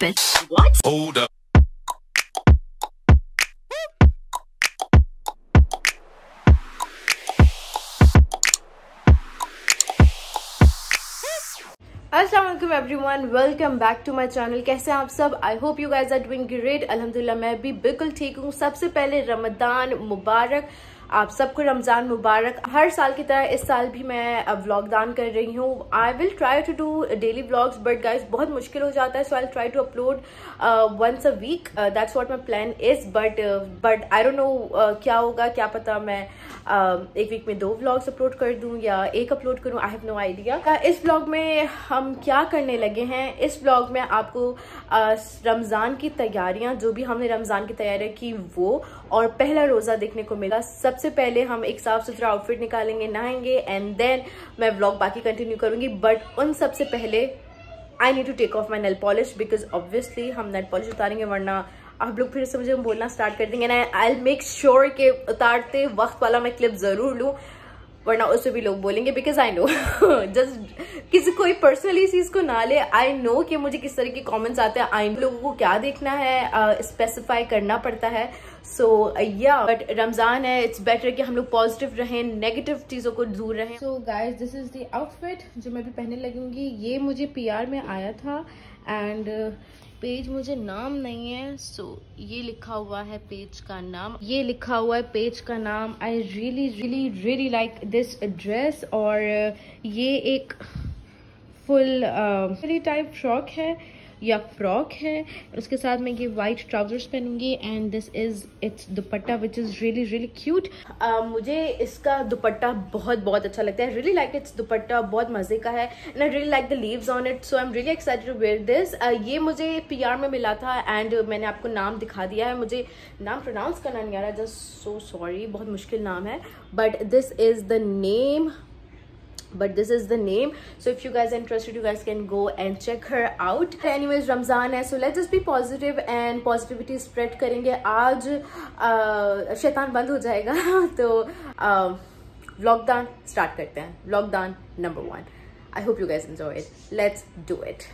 stupid. What? Hold up. अस्सलामुअलैकुम everyone, welcome back to my channel. कैसे हैं आप सब? I hope you guys are doing great. अल्हम्दुलिल्लाह मैं भी बिल्कुल ठीक हूँ। सबसे पहले रमजान मुबारक, आप सबको रमजान मुबारक। हर साल की तरह इस साल भी मैं व्लॉग दान कर रही हूँ। I will try to do daily vlogs, but guys बहुत मुश्किल हो जाता है, so I try to upload once a week. That's what my plan is, but I don't know क्या होगा, क्या पता मैं एक वीक में 2 व्लॉग्स अपलोड कर दूं या 1 अपलोड करूं। I have no idea. इस व्लॉग में हम क्या करने लगे हैं, इस व्लॉग में आपको रमजान की तैयारियां, जो भी हमने रमजान की तैयारियां की वो, और पहला रोजा देखने को मिला। सबसे पहले हम एक साफ सुथरा आउटफिट निकालेंगे, नहाएंगे, एंड देन मैं व्लॉग बाकी कंटिन्यू करूंगी। बट उन सबसे पहले I need to take off my nail polish, because obviously हम नेल पॉलिश उतारेंगे, वरना आप लोग फिर से मुझे बोलना स्टार्ट कर देंगे। आई विल मेक श्योर कि उतारते वक्त वाला मैं क्लिप जरूर लूं, वरना उससे भी लोग बोलेंगे, बिकॉज आई नो जस्ट किसी कोई पर्सनली इस चीज को ना ले। आई नो कि मुझे किस तरह के कमेंट्स आते हैं, आई नो लोगों को क्या देखना है, स्पेसिफाई करना पड़ता है। सो या बट रमजान है, इट्स बेटर कि हम लोग पॉजिटिव रहें, नेगेटिव चीजों को दूर रहें। So guys, this is the outfit जो मैं भी पहनने लगूंगी। ये मुझे PR में आया था, एंड पेज मुझे नाम नहीं है, सो ये लिखा हुआ है पेज का नाम, ये लिखा हुआ है पेज का नाम। आई रियली लाइक दिस ड्रेस, और ये एक फुल टाइप फ्रॉक है या फ्रॉक है, उसके साथ मैं ये वाइट ट्राउजर्स पहनूंगी, and this is its dupatta which is really cute. मुझे इसका दुपट्टा बहुत अच्छा लगता है। रियली लाइक इट्स दुपट्टा, बहुत मजे का है, and I really like the leaves on it, so I am really excited to wear this. ये मुझे PR में मिला था, एंड मैंने आपको नाम दिखा दिया है। मुझे नाम प्रोनाउंस करना नहीं आ रहा, जस्ट सो सॉरी, बहुत मुश्किल नाम है, but this is the name. So if you guys are interested, you guys can go and check her out. Anyways, Ramzan है, so let's just be positive and positivity spread करेंगे। आज शैतान बंद हो जाएगा तो व्लॉगदान स्टार्ट करते हैं। व्लॉगदान number 1. I hope you guys enjoy it. Let's do it.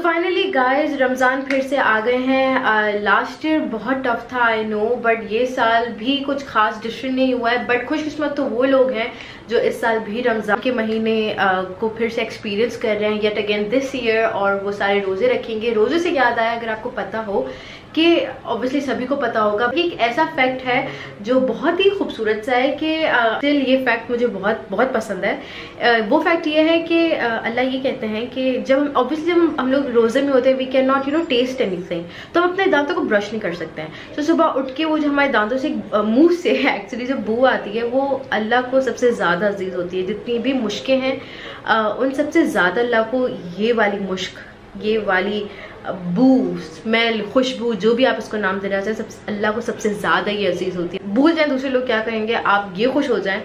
Finally guys, Ramzan फिर से आ गए हैं। लास्ट ईयर बहुत टफ था, आई नो, बट ये साल भी कुछ खास डिफरेंट नहीं हुआ है। बट खुशकिस्मत तो वो लोग हैं जो इस साल भी रमज़ान के महीने को फिर से एक्सपीरियंस कर रहे हैं येट अगेन दिस ईयर, और वो सारे रोज़े रखेंगे। रोज़े से याद आया, अगर आपको पता हो कि ऑब्वियसली सभी को पता होगा, एक ऐसा फैक्ट है जो बहुत ही खूबसूरत सा है कि स्टिल ये फैक्ट मुझे बहुत पसंद है। वो फैक्ट ये है कि अल्लाह ये कहते हैं कि जब हम लोग रोजे में होते हैं, we can not taste anything, तो हम अपने दांतों को ब्रश नहीं कर सकते हैं। तो सुबह उठ के वो जो हमारे दांतों से मुंह से एक्चुअली जो बू आती है, वो अल्लाह को सबसे ज्यादा अजीज होती है। जितनी भी मुश्कें हैं उन सबसे ज्यादा अल्लाह को ये वाली मुश्क, ये वाली बू, स्मेल, खुशबू, जो भी आप इसको नाम देना चाहें, अल्लाह को सबसे ज्यादा ये अजीज होती है। भूल जाएं दूसरे लोग क्या कहेंगे, आप ये खुश हो जाएं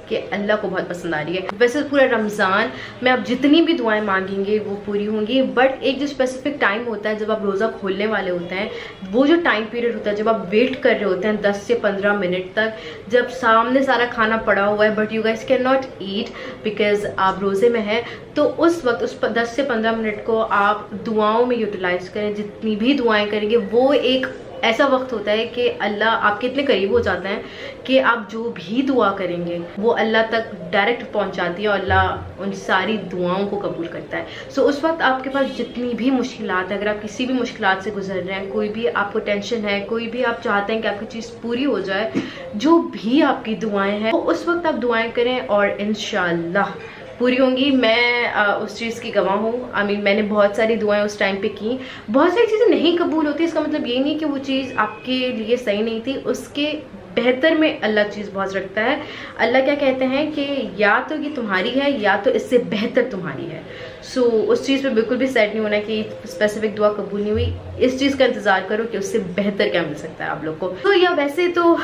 कि अल्लाह को बहुत पसंद आ रही है। वैसे पूरा रमज़ान में आप जितनी भी दुआएं मांगेंगे वो पूरी होंगी, बट एक जो स्पेसिफिक टाइम होता है जब आप रोज़ा खोलने वाले होते हैं, वो जो टाइम पीरियड होता है जब आप वेट कर रहे होते हैं 10 से 15 मिनट तक, जब सामने सारा खाना पड़ा हुआ है but you guys can not eat because आप रोज़े में हैं, तो उस वक्त उस 10 से 15 मिनट को आप दुआओं में यूटिलाइज करें। जितनी भी दुआएं करेंगे, वो एक ऐसा वक्त होता है कि अल्लाह आपके इतने करीब हो जाते हैं कि आप जो भी दुआ करेंगे वो अल्लाह तक डायरेक्ट पहुंचाती है, और अल्लाह उन सारी दुआओं को कबूल करता है। सो उस वक्त आपके पास जितनी भी मुश्किलात है, अगर आप किसी भी मुश्किलात से गुजर रहे हैं, कोई भी आपको टेंशन है, कोई भी आप चाहते हैं कि आपकी चीज़ पूरी हो जाए, जो भी आपकी दुआएं हैं, तो उस वक्त आप दुआएं करें और इंशाल्लाह पूरी होंगी। मैं उस चीज़ की गवाह हूँ। आई मीन, मैंने बहुत सारी दुआएं उस टाइम पे की। बहुत सारी चीज़ें नहीं कबूल होती, इसका मतलब ये नहीं कि वो चीज़ आपके लिए सही नहीं थी, उसके बेहतर में अल्लाह चीज़ बहुत रखता है। अल्लाह क्या कहते हैं कि या तो ये तुम्हारी है या तो इससे बेहतर तुम्हारी है। सो उस चीज़ पे बिल्कुल भी सेट नहीं होना कि स्पेसिफिक दुआ कबूल नहीं हुई। इस चीज़ का इंतज़ार करो कि उससे बेहतर क्या मिल सकता है आप लोग को। तो या वैसे तो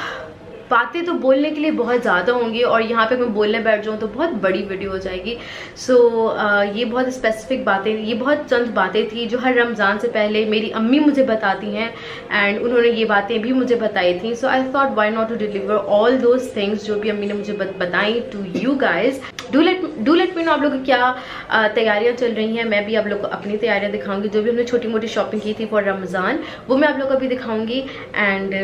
बातें तो बोलने के लिए बहुत ज़्यादा होंगी और यहाँ पे मैं बोलने बैठ जाऊँ तो बहुत बड़ी वीडियो हो जाएगी। सो ये बहुत स्पेसिफिक बातें, ये बहुत चंद बातें थी जो हर रमज़ान से पहले मेरी अम्मी मुझे बताती हैं एंड उन्होंने ये बातें भी मुझे बताई थी। So I thought why not to deliver all those things जो भी अम्मी ने मुझे बताई to you guys. Do let me know आप लोग की क्या तैयारियाँ चल रही हैं। मैं भी आप लोग को अपनी तैयारियाँ दिखाऊंगी, जो भी हमने छोटी मोटी शॉपिंग की थी फॉर रमज़ान वो मैं आप लोग को भी दिखाऊंगी and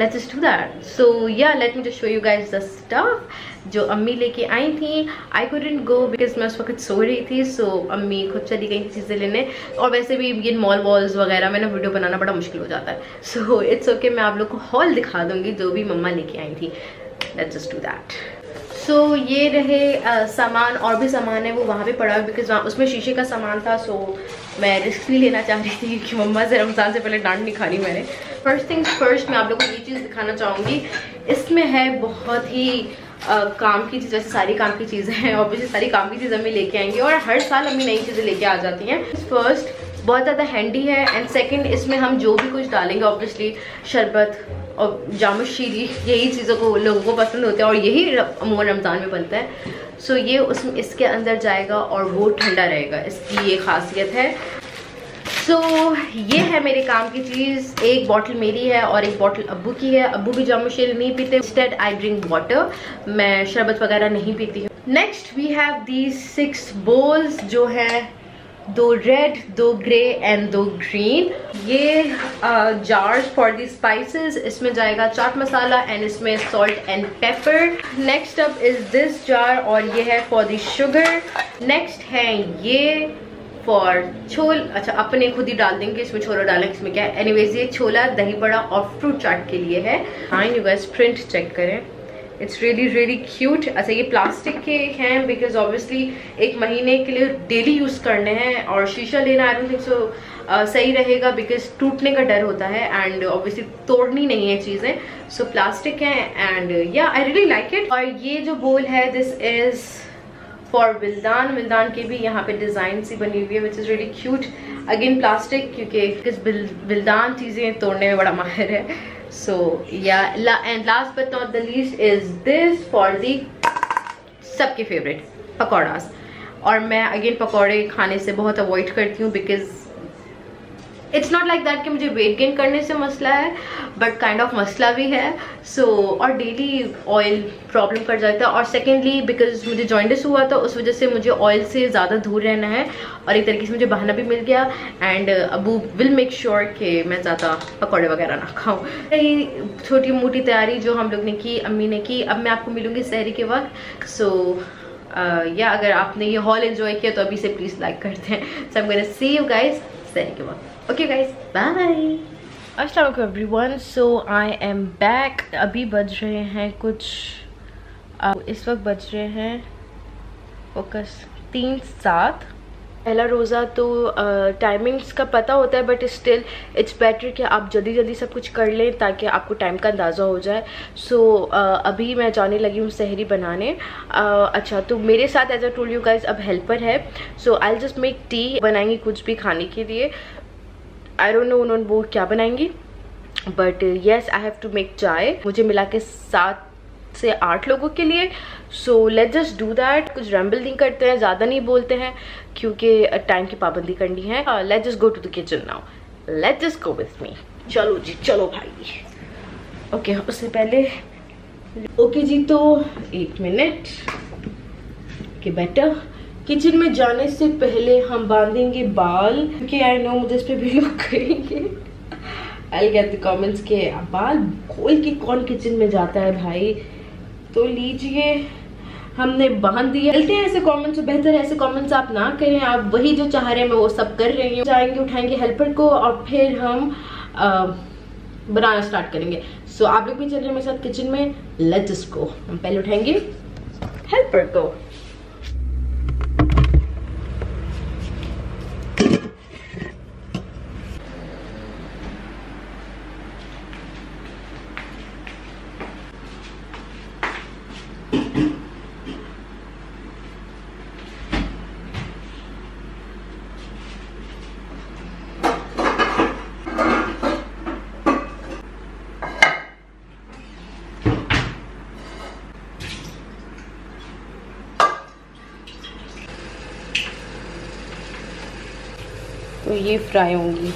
let's just do that. So yeah, let me just show you guys the stuff जो अम्मी लेके आई थी। I couldn't go because मैं उस वक्त सो रही थी, so अम्मी खुद चली गई चीज़ें लेने। और वैसे भी ये मॉल वॉल्स वगैरह में ना वीडियो बनाना बड़ा मुश्किल हो जाता है, so it's okay, मैं आप लोग को हॉल दिखा दूंगी जो भी मम्मा लेके आई थी। Let's just do that. सो ये रहे सामान, और भी सामान है वो वहाँ पे पड़ा है बिकॉज उसमें शीशे का सामान था। सो मैं रिस्क नहीं लेना चाह रही थी कि मम्मा से रमज़ान से पहले डांट नहीं खानी मैंने। फर्स्ट थिंग्स फर्स्ट, मैं आप लोगों को ये चीज़ दिखाना चाहूँगी। इसमें है बहुत ही काम की चीज़, वैसे सारी काम की चीज़ें हैं, ऑब्वियसली सारी काम की चीज़ें अम्मी लेके आएंगी और हर साल अम्मी नई चीज़ें लेके आ जाती हैं। फर्स्ट बहुत ज़्यादा हैंडी है एंड सेकंड इसमें हम जो भी कुछ डालेंगे ऑब्वियसली शरबत और जामुन शीरी, यही चीज़ों को लोगों को पसंद होता है और यही अमूमन रमज़ान में बनता है। सो ये इसके अंदर जाएगा और वो ठंडा रहेगा, इसकी ये खासियत है। सो ये है मेरे काम की चीज़। एक बॉटल मेरी है और एक बॉटल अब्बू की है। अब्बू भी जामुन शीरी नहीं पीते, इंस्टेड आई ड्रिंक वाटर, मैं शरबत वगैरह नहीं पीती हूँ। Next we have these 6 bowls जो है 2 रेड, 2 ग्रे एंड 2 ग्रीन। ये जार्स फॉर दी स्पाइसेस, इसमें जाएगा चाट मसाला एंड इसमें salt and pepper. Next up is this jar और ये है फॉर दी शुगर। नेक्स्ट है ये फॉर छोल, अच्छा अपने खुद ही डाल देंगे, इसमें छोला डालेंगे, इसमें क्या है। एनीवेज ये छोला, दही बड़ा और फ्रूट चाट के लिए है। हाँ यू गाइस प्रिंट चेक करें, इट्स रियली क्यूट। अच्छा ये प्लास्टिक के हैं बिकॉज ऑब्वियसली 1 महीने के लिए डेली यूज करने हैं और शीशा लेना आई डोंट थिंक सो सही रहेगा बिकॉज टूटने का डर होता है एंड ऑब्वियसली तोड़नी नहीं है चीजें। सो प्लास्टिक है एंड या आई रियली लाइक इट। और ये जो बोल है दिस इज फॉर विल्दान। विल्दान की भी यहाँ पे डिजाइन सी बनी हुई है विच is really cute. Again plastic, क्योंकि विल्दान चीजें तोड़ने में बड़ा माहिर है। So yeah, and last but not the least is this for the सबके फेवरेट पकौड़ास। और मैं अगेन पकौड़े खाने से बहुत अवॉइड करती हूँ because it's not like that कि मुझे वेट गेन करने से मसला है, बट काइंड ऑफ मसला भी है। सो और डेली ऑयल प्रॉब्लम कर जाता है और सेकेंडली बिकॉज मुझे जॉइंटिस हुआ था उस वजह से मुझे ऑयल से ज़्यादा दूर रहना है और एक तरीके से मुझे बहाना भी मिल गया and Abu will make sure कि मैं ज़्यादा पकौड़े वगैरह ना खाऊँ। यही छोटी मोटी तैयारी जो हम लोग ने की, अम्मी ने की। अब मैं आपको मिलूँगी सहरी के वक्त। सो या अगर आपने ये हॉल एंजॉय किया तो अभी से प्लीज़ लाइक करते हैं। So I am gonna see you guys सहरी के वक्त। Okay guys, bye. अस्सलाम वालेकुम everyone. So I am back. अभी बज रहे हैं कुछ इस वक्त बज रहे हैं फोकस 3-7। पहला रोज़ा तो टाइमिंग्स का पता होता है बट स्टिल इट्स बेटर कि आप जल्दी जल्दी सब कुछ कर लें ताकि आपको टाइम का अंदाज़ा हो जाए। सो अभी मैं जाने लगी हूँ सहरी बनाने। अच्छा तो मेरे साथ as I told you guys अब हेल्पर है। So I just make tea, बनाएंगी कुछ भी खाने के लिए। आई डोंट नो उन्होंने वो क्या बनाएंगी but yes I have to make chai. मुझे मिला के 7 से 8 लोगों के लिए। So let's just do that. कुछ रैम्बल नहीं करते हैं, ज़्यादा नहीं बोलते हैं क्योंकि टाइम की पाबंदी करनी है। Let's just go to the kitchen now, let's just go with me. चलो जी चलो भाई। ओके उससे पहले ओके जी तो 1 मिनट के बेटर। किचन में जाने से पहले हम बांधेंगे बाल क्योंकि आई नो मुझे इस पर भी लोग करेंगे। आई गेट द कमेंट्स के बाल खोल के कौन किचन में जाता है भाई। तो लीजिए हमने बांध दिया। चलते हैं ऐसे कमेंट्स, बेहतर ऐसे कमेंट्स आप ना करें, आप वही जो चाह रहे हैं मैं वो सब कर रही हूँ। जाएंगे उठाएंगे हेल्पर को और फिर हम बनाना स्टार्ट करेंगे। सो आप लोग भी चल रहे हैं मेरे साथ किचन में। लेट्स जस्ट गो। हम पहले उठाएंगे हेल्पर को। तो ये फ्राई होंगी।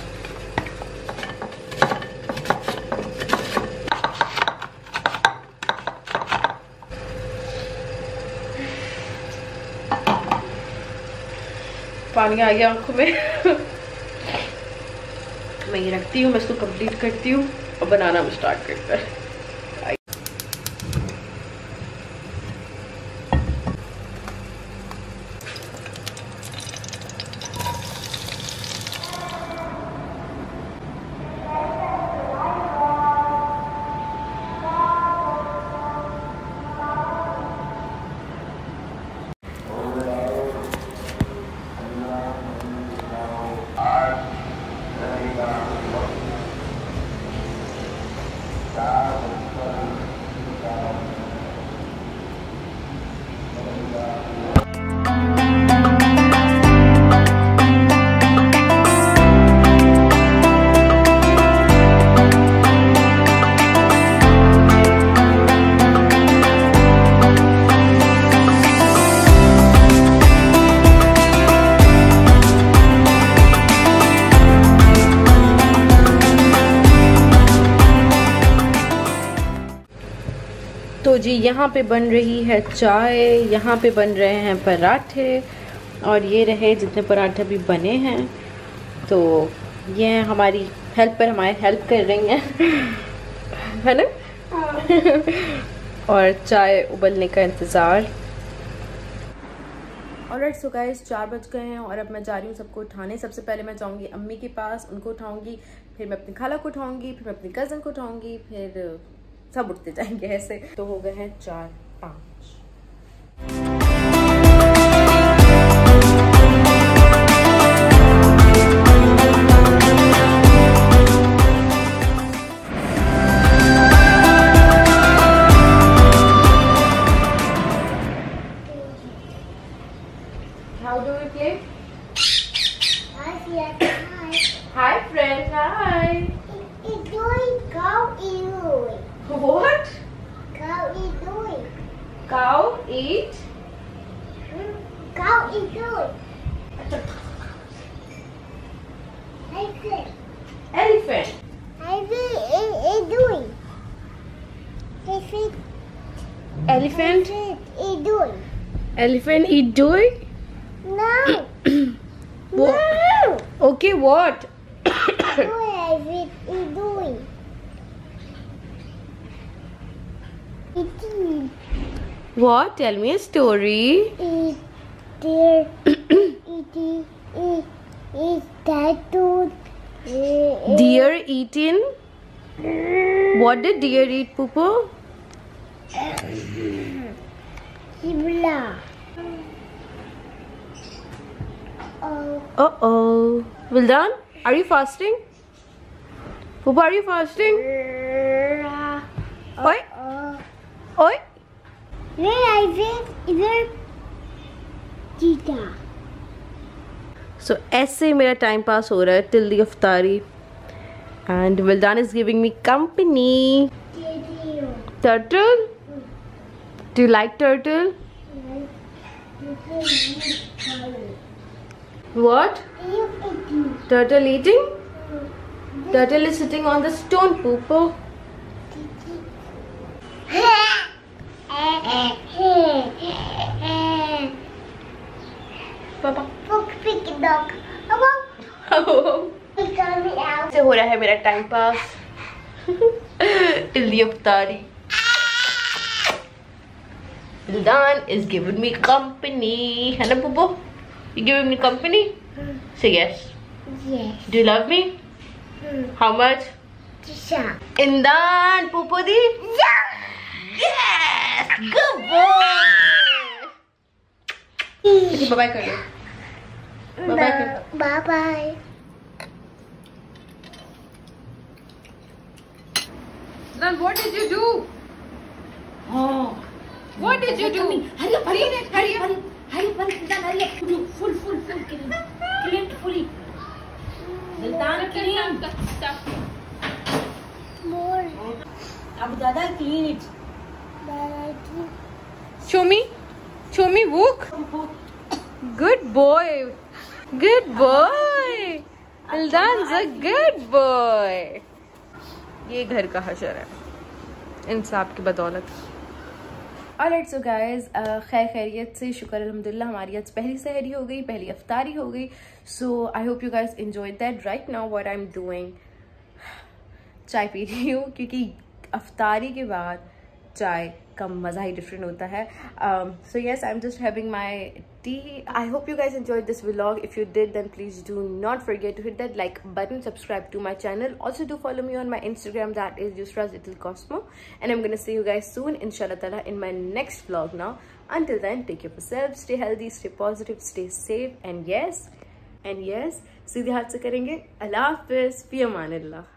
पानी आ गया आंखों में। मैं ये रखती हूँ, मैं इसको कंप्लीट करती हूँ और बनाना हम स्टार्ट करते हैं। तो जी यहाँ पे बन रही है चाय, यहाँ पे बन रहे हैं पराठे, और ये रहे जितने पराठे भी बने हैं। तो ये हमारी हेल्पर हमारे हेल्प कर रही हैं है ना। और चाय उबलने का इंतज़ार। ऑलराइट सो गाइस 4 बज गए हैं और अब मैं जा रही हूँ सबको उठाने। सबसे पहले मैं जाऊँगी अम्मी के पास, उनको उठाऊँगी, फिर मैं अपनी खाला को उठाऊँगी, फिर मैं अपनी कज़न को उठाऊँगी, फिर सब उठते जाएंगे ऐसे। तो हो गए हैं 4-5। How do we play? Hi friends, hi. It's doing cow eating. What? Cow is doing. Cow eat? Cow is doing. Elephant. Elephant. Elephant is doing. Elephant? Is doing. Elephant eat doing? No. What? No. Okay, what? Elephant is doing. Eating. What? Tell me a story. Eat deer. Eating. Eat tattoo. Deer eating? What did deer eat, Poopo? Zebra. Oh. Uh-oh. Well done. Are you fasting? Poopo, are you fasting? Oi. Oi. Where I went, either cheetah. So ऐसे मेरा time pass हो रहा है till the इफ्तारी. And Wildan is giving me company. Turtle? Do you like turtle? What? Turtle eating? Turtle is sitting on the stone, Poopo. Papa. Pick a dog. से हो रहा है मेरा time pass till the इफ्तारी. Wildan is giving me company. है ना Poopo? You giving me company? Say yes. Yes. Do you love me? How much? Tisha. Indan, Poopo di? Yes! Good boy! Okay, bye-bye kar lo. Bye-bye kar. Bye-bye. Then what did you do? Oh. What did you do? Hurry up, hurry up, Hurry up. hurry up, Sultan, hurry up. Full, clean fully. Sultan, clean. More. Abu Dada, clean it. Daddy. Show me. Show me, walk. Good boy. Good boy. Hildan's a good boy. ये घर का हशर है इंसाफ की बदौलत. Alright so guys, खैर खैरियत से शुक्र अल्हम्दुलिल्लाह हमारी आज पहली सहरी हो गई, पहली अफ्तारी हो गई. So I hope you guys enjoyed that. Right now what I am doing, चाय पी रही हूँ क्योंकि अफ्तारी के बाद चाय का मज़ा ही डिफरेंट होता है. So yes, I am just having my tea. I hope you guys enjoyed this vlog. If you did, then please do not forget to hit that like button, subscribe to my channel. Also do follow me on my Instagram, that is Yusra's Little Cosmo. And I'm gonna see you guys soon, inshallah ta'ala, in my next vlog now. Until then, take care of yourself, stay healthy, stay positive, stay safe, and yes, सीधे हाथ से करेंगे. अल्लाह हाफिज़, फ़ी अमानिल्लाह.